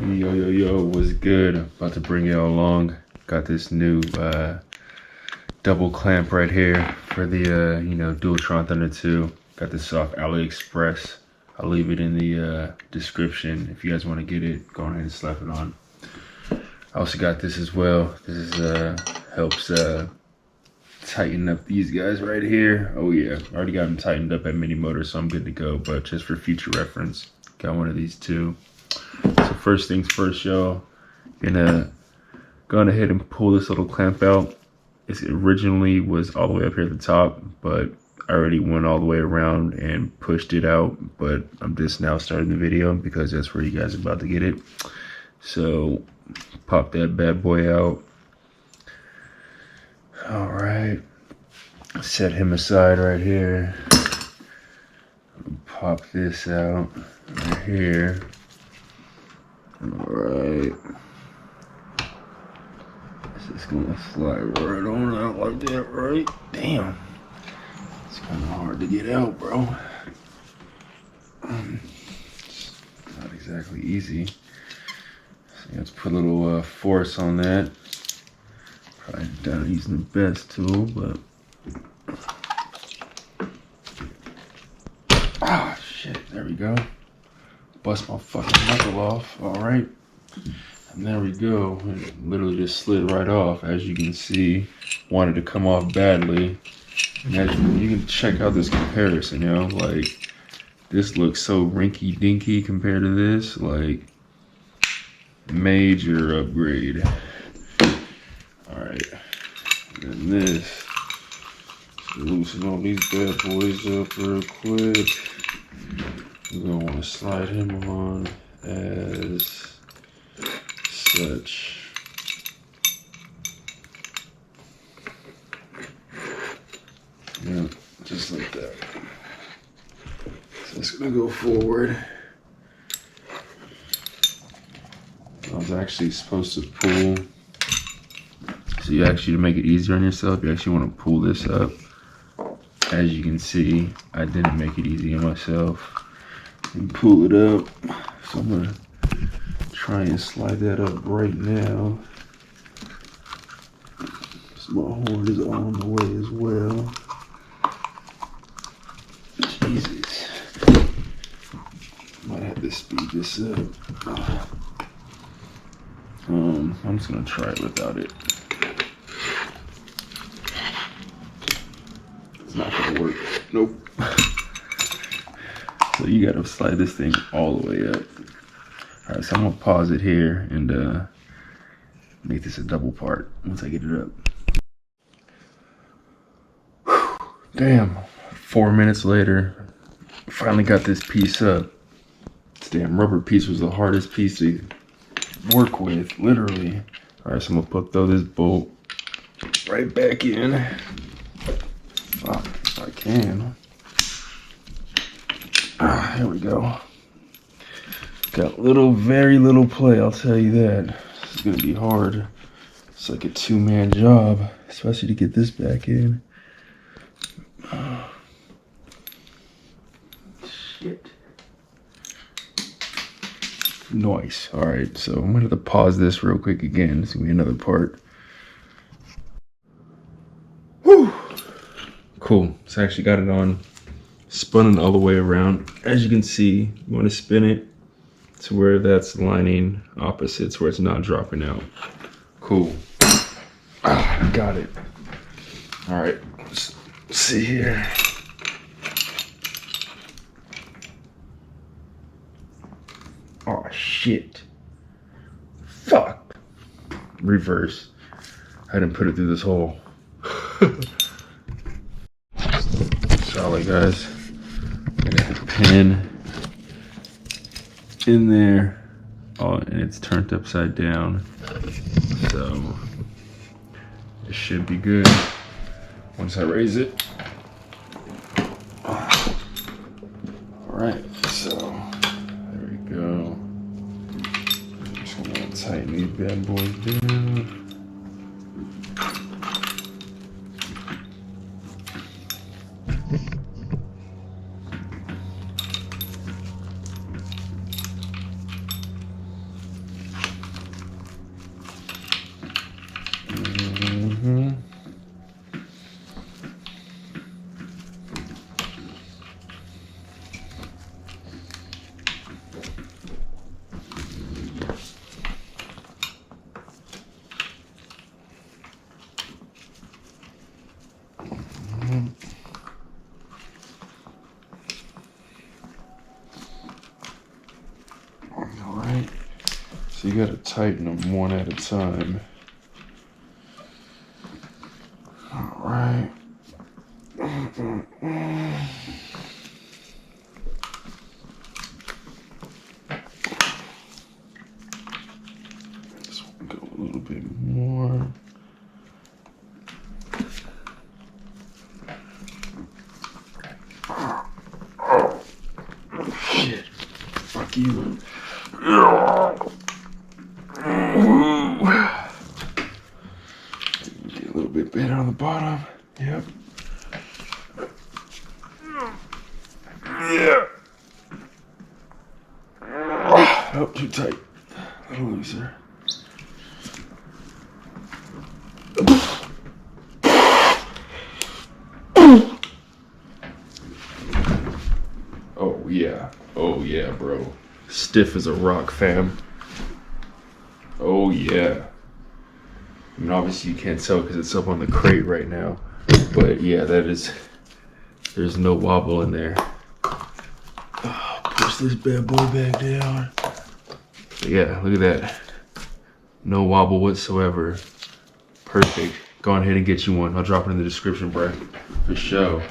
Yo, what's good? About to bring y'all along. Got this new double clamp right here for the Dualtron Thunder 2. Got this off AliExpress. I'll leave it in the description if you guys want to get it. Go ahead and slap it on. I also got this as well. This is helps tighten up these guys right here. Oh yeah, I already got them tightened up at MINIMOTOR, so I'm good to go. But just for future reference, got one of these too. So first things first, y'all, gonna go ahead and pull this little clamp out. It originally was all the way up here at the top, but I already went all the way around and pushed it out. But I'm just now starting the video because that's where you guys are about to get it. So pop that bad boy out. All right, set him aside right here. Pop this out right here. Alright, it's just gonna slide right on out like that, right? Damn, it's kind of hard to get out, bro. It's not exactly easy. So let's put a little force on that. Probably not using the best tool, but shit, there we go. Bust my fucking knuckle off. All right, and there we go. It literally just slid right off, as you can see. Wanted to come off badly, and as you can check out this comparison, like this looks so rinky dinky compared to this. Like major upgrade. All right, and then this. Loosen all these bad boys up real quick. We're gonna want to slide him on as such. Yeah, just like that. So it's gonna go forward. I was actually supposed to pull. So you actually, to make it easier on yourself, you actually want to pull this up. As you can see, I didn't make it easy on myself. And pull it up. So I'm gonna try and slide that up right now. So my horn is on the way as well. Jesus. Might have to speed this up. I'm just gonna try it without it. It's not gonna work. Nope. So you gotta slide this thing all the way up. All right, so I'm gonna pause it here and make this a double part once I get it up. Whew, damn, 4 minutes later, finally got this piece up. This damn rubber piece was the hardest piece to work with, literally. All right, so I'm gonna throw this bolt right back in. Fuck, if I can. Here we go. Got very little play, I'll tell you that. This is gonna be hard. It's like a two-man job, especially to get this back in. Shit. Nice. All right, so I'm gonna have to pause this real quick again. It's gonna be another part. Whew. Cool. So I actually got it on. Spun it all the way around. As you can see, you want to spin it to where that's lining opposites, where it's not dropping out. Cool. Got it. All right, let's see here. Oh shit. Fuck. Reverse. I didn't put it through this hole. Solid, guys. Gonna hit the pin in there. Oh, and it's turned upside down. So it should be good once I raise it. All right, so there we go. Just gonna tighten these bad boys down. All right. So you gotta tighten them one at a time. All right. This one go a little bit more. Oh, shit. Fuck you. Get a little bit better on the bottom. Yep. Yeah. Oh, too tight. A little looser. Oh yeah. Oh yeah, bro. Stiff as a rock, fam. Oh yeah. I mean, obviously you can't tell because it's up on the crate right now. But yeah, there's no wobble in there. Oh, push this bad boy back down. But yeah, look at that. No wobble whatsoever. Perfect. Go on ahead and get you one. I'll drop it in the description, bro. For sure.